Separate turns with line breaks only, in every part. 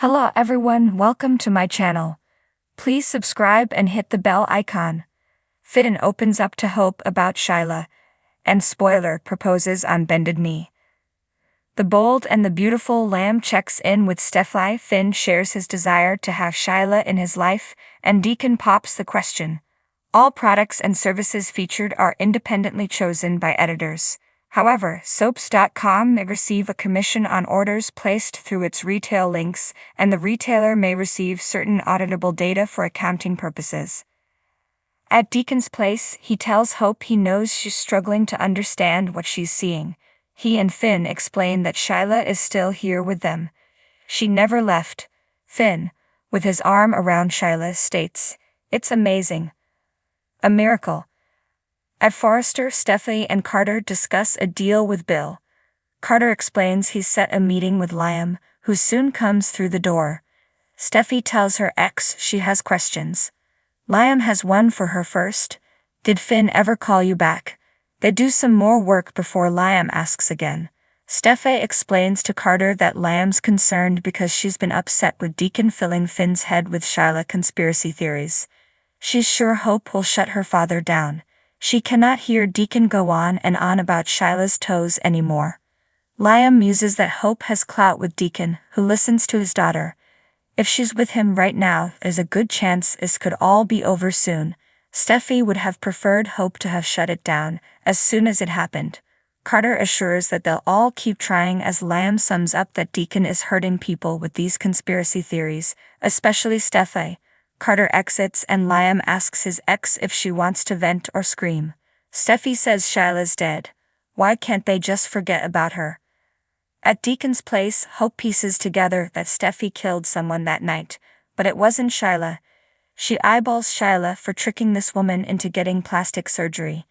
Hello everyone, welcome to my channel. Please subscribe and hit the bell icon. Finn opens up to Hope about Sheila, and spoiler proposes on bended knee. The bold and the beautiful Lamb checks in with Steffi. Finn shares his desire to have Sheila in his life, and Deacon pops the question. All products and services featured are independently chosen by editors. However, soaps.com may receive a commission on orders placed through its retail links, and the retailer may receive certain auditable data for accounting purposes. At Deacon's place, he tells Hope he knows she's struggling to understand what she's seeing. He and Finn explain that Sheila is still here with them. She never left. Finn, with his arm around Sheila, states, "It's amazing. A miracle." At Forrester, Steffi and Carter discuss a deal with Bill. Carter explains he's set a meeting with Liam, who soon comes through the door. Steffi tells her ex she has questions. Liam has one for her first. Did Finn ever call you back? They do some more work before Liam asks again. Steffi explains to Carter that Liam's concerned because she's been upset with Deacon filling Finn's head with Sheila conspiracy theories. She's sure Hope will shut her father down. She cannot hear Deacon go on and on about Sheila's toes anymore. Liam muses that Hope has clout with Deacon, who listens to his daughter. If she's with him right now, there's a good chance this could all be over soon. Steffi would have preferred Hope to have shut it down as soon as it happened. Carter assures that they'll all keep trying as Liam sums up that Deacon is hurting people with these conspiracy theories, especially Steffi. Carter exits and Liam asks his ex if she wants to vent or scream. Steffi says Sheila's dead. Why can't they just forget about her? At Deacon's place, Hope pieces together that Steffi killed someone that night, but it wasn't Sheila. She eyeballs Sheila for tricking this woman into getting plastic surgery.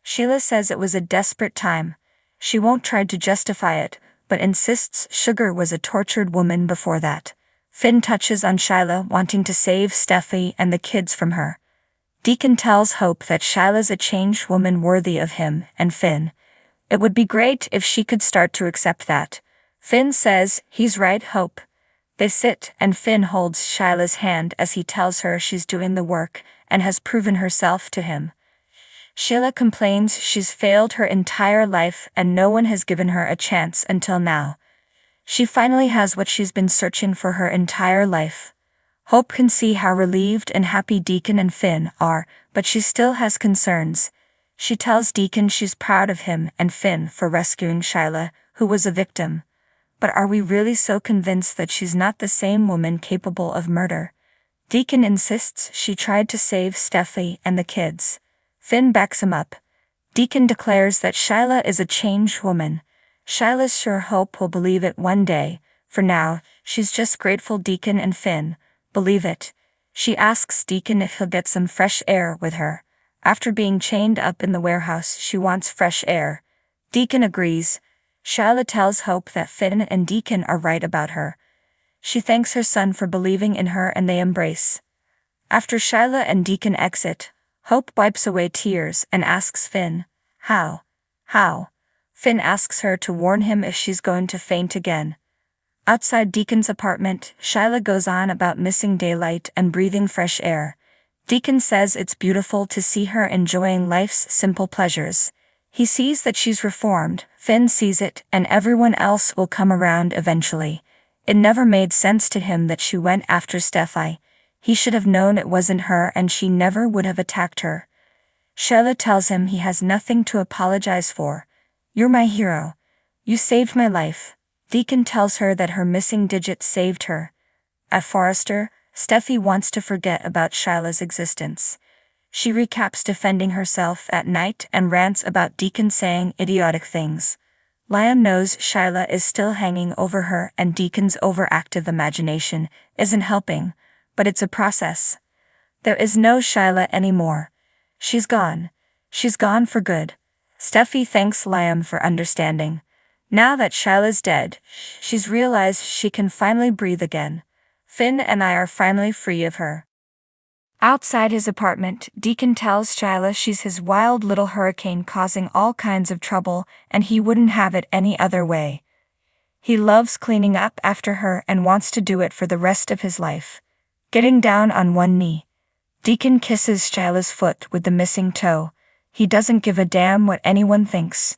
Sheila says it was a desperate time. She won't try to justify it, but insists Sugar was a tortured woman before that. Finn touches on Sheila wanting to save Steffi and the kids from her. Deacon tells Hope that Sheila's a changed woman worthy of him and Finn. It would be great if she could start to accept that. Finn says, "He's right, Hope." They sit and Finn holds Sheila's hand as he tells her she's doing the work and has proven herself to him. Sheila complains she's failed her entire life and no one has given her a chance until now. She finally has what she's been searching for her entire life. Hope can see how relieved and happy Deacon and Finn are, but she still has concerns. She tells Deacon she's proud of him and Finn for rescuing Sheila, who was a victim. But are we really so convinced that she's not the same woman capable of murder? Deacon insists she tried to save Steffi and the kids. Finn backs him up. Deacon declares that Sheila is a changed woman. Sheila's sure Hope will believe it one day. For now, she's just grateful Deacon and Finn believe it. She asks Deacon if he'll get some fresh air with her. After being chained up in the warehouse, she wants fresh air. Deacon agrees. Sheila tells Hope that Finn and Deacon are right about her. She thanks her son for believing in her and they embrace. After Sheila and Deacon exit, Hope wipes away tears and asks Finn, "How? How?" Finn asks her to warn him if she's going to faint again. Outside Deacon's apartment, Sheila goes on about missing daylight and breathing fresh air. Deacon says it's beautiful to see her enjoying life's simple pleasures. He sees that she's reformed, Finn sees it, and everyone else will come around eventually. It never made sense to him that she went after Steffi. He should have known it wasn't her and she never would have attacked her. Sheila tells him he has nothing to apologize for. "You're my hero. You saved my life." Deacon tells her that her missing digit saved her. At Forrester, Steffi wants to forget about Sheila's existence. She recaps defending herself at night and rants about Deacon saying idiotic things. Liam knows Sheila is still hanging over her and Deacon's overactive imagination isn't helping, but it's a process. There is no Sheila anymore. She's gone. She's gone for good. Steffi thanks Liam for understanding. Now that Sheila's dead, she's realized she can finally breathe again. Finn and I are finally free of her. Outside his apartment, Deacon tells Sheila she's his wild little hurricane causing all kinds of trouble and he wouldn't have it any other way. He loves cleaning up after her and wants to do it for the rest of his life. Getting down on one knee, Deacon kisses Sheila's foot with the missing toe. He doesn't give a damn what anyone thinks.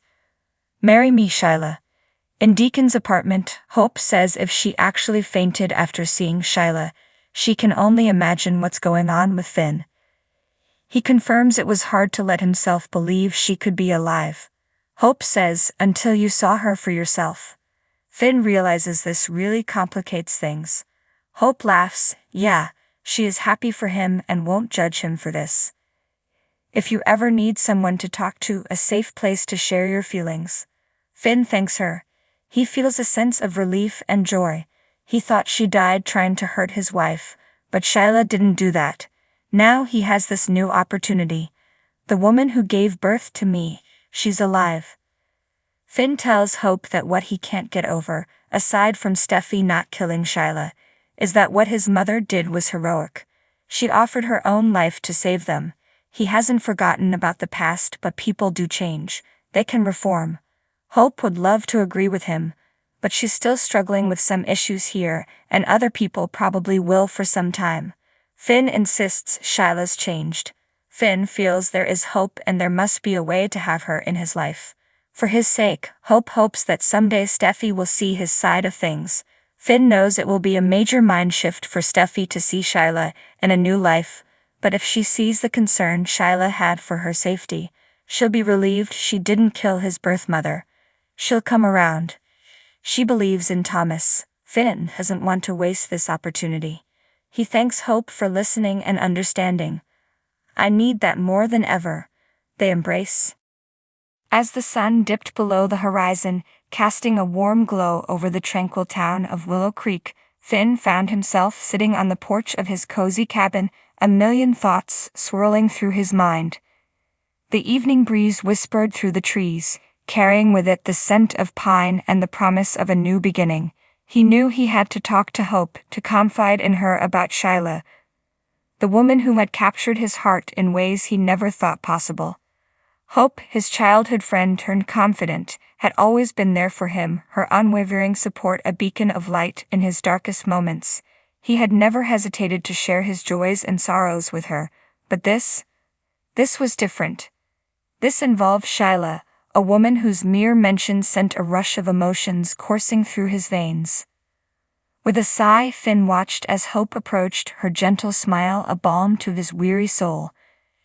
"Marry me, Sheila." In Deacon's apartment, Hope says if she actually fainted after seeing Sheila, she can only imagine what's going on with Finn. He confirms it was hard to let himself believe she could be alive. Hope says, "Until you saw her for yourself." Finn realizes this really complicates things. Hope laughs. Yeah, she is happy for him and won't judge him for this. "If you ever need someone to talk to, a safe place to share your feelings." Finn thanks her. He feels a sense of relief and joy. He thought she died trying to hurt his wife, but Sheila didn't do that. Now he has this new opportunity. "The woman who gave birth to me, she's alive." Finn tells Hope that what he can't get over, aside from Steffi not killing Sheila, is that what his mother did was heroic. She offered her own life to save them. He hasn't forgotten about the past, but people do change. They can reform. Hope would love to agree with him, but she's still struggling with some issues here, and other people probably will for some time. Finn insists Sheila's changed. Finn feels there is hope and there must be a way to have her in his life. For his sake, Hope hopes that someday Steffi will see his side of things. Finn knows it will be a major mind shift for Steffi to see Sheila in a new life, but if she sees the concern Sheila had for her safety, she'll be relieved she didn't kill his birth mother. She'll come around. She believes in Thomas. Finn doesn't want to waste this opportunity. He thanks Hope for listening and understanding. "I need that more than ever." They embrace. As the sun dipped below the horizon, casting a warm glow over the tranquil town of Willow Creek, Finn found himself sitting on the porch of his cozy cabin, a million thoughts swirling through his mind. The evening breeze whispered through the trees, carrying with it the scent of pine and the promise of a new beginning. He knew he had to talk to Hope, to confide in her about Sheila, the woman who had captured his heart in ways he never thought possible. Hope, his childhood friend turned confidant, had always been there for him, her unwavering support a beacon of light in his darkest moments. He had never hesitated to share his joys and sorrows with her, but this was different. This involved Sheila, a woman whose mere mention sent a rush of emotions coursing through his veins. With a sigh, Finn watched as Hope approached, her gentle smile a balm to his weary soul.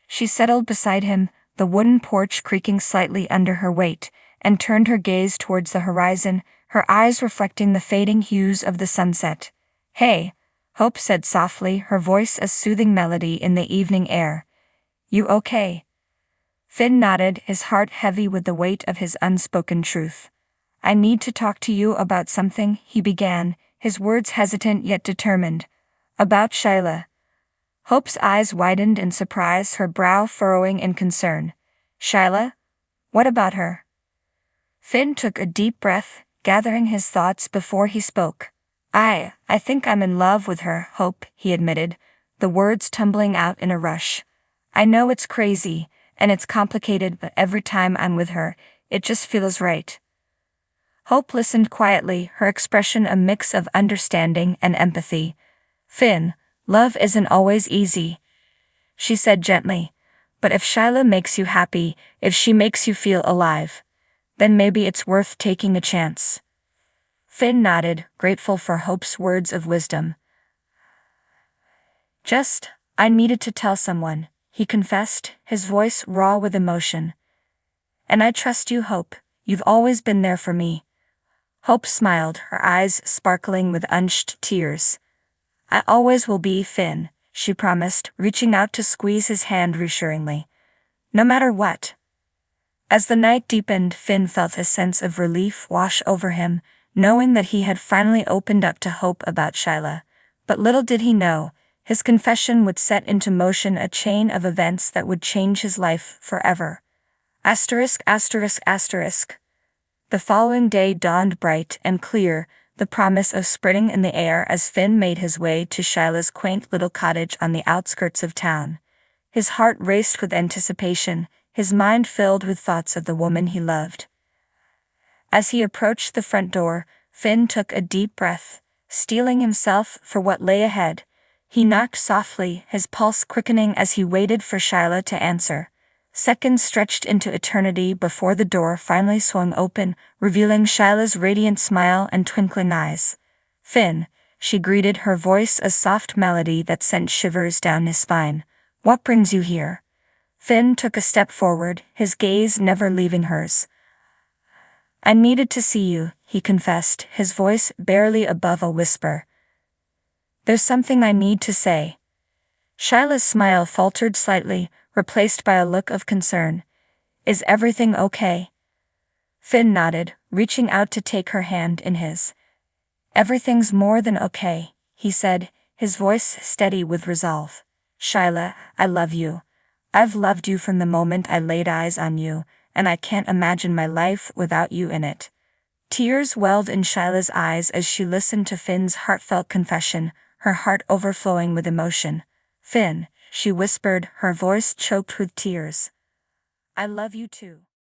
She settled beside him, the wooden porch creaking slightly under her weight, and turned her gaze towards the horizon, her eyes reflecting the fading hues of the sunset. "Hey," Hope said softly, her voice a soothing melody in the evening air. "You okay?" Finn nodded, his heart heavy with the weight of his unspoken truth. "I need to talk to you about something," he began, his words hesitant yet determined. "About Sheila." Hope's eyes widened in surprise, her brow furrowing in concern. "Sheila? What about her?" Finn took a deep breath, gathering his thoughts before he spoke. I think I'm in love with her, Hope," he admitted, the words tumbling out in a rush. "I know it's crazy, and it's complicated, but every time I'm with her, it just feels right." Hope listened quietly, her expression a mix of understanding and empathy. "Finn, love isn't always easy," she said gently. "But if Sheila makes you happy, if she makes you feel alive, then maybe it's worth taking a chance." Finn nodded, grateful for Hope's words of wisdom. I needed to tell someone," he confessed, his voice raw with emotion. "And I trust you, Hope. You've always been there for me." Hope smiled, her eyes sparkling with unshed tears. "I always will be, Finn," she promised, reaching out to squeeze his hand reassuringly. "No matter what." As the night deepened, Finn felt a sense of relief wash over him, knowing that he had finally opened up to Hope about Sheila. But little did he know, his confession would set into motion a chain of events that would change his life forever. ******. The following day dawned bright and clear, the promise of spring in the air as Finn made his way to Sheila's quaint little cottage on the outskirts of town. His heart raced with anticipation, his mind filled with thoughts of the woman he loved. As he approached the front door, Finn took a deep breath, steeling himself for what lay ahead. He knocked softly, his pulse quickening as he waited for Sheila to answer. Seconds stretched into eternity before the door finally swung open, revealing Sheila's radiant smile and twinkling eyes. "Finn," she greeted, her voice a soft melody that sent shivers down his spine. "What brings you here?" Finn took a step forward, his gaze never leaving hers. "I needed to see you," he confessed, his voice barely above a whisper. "There's something I need to say." Sheila's smile faltered slightly, replaced by a look of concern. "Is everything okay?" Finn nodded, reaching out to take her hand in his. "Everything's more than okay," he said, his voice steady with resolve. "Sheila, I love you. I've loved you from the moment I laid eyes on you, and I can't imagine my life without you in it." Tears welled in Sheila's eyes as she listened to Finn's heartfelt confession, her heart overflowing with emotion. "Finn," she whispered, her voice choked with tears. "I love you too."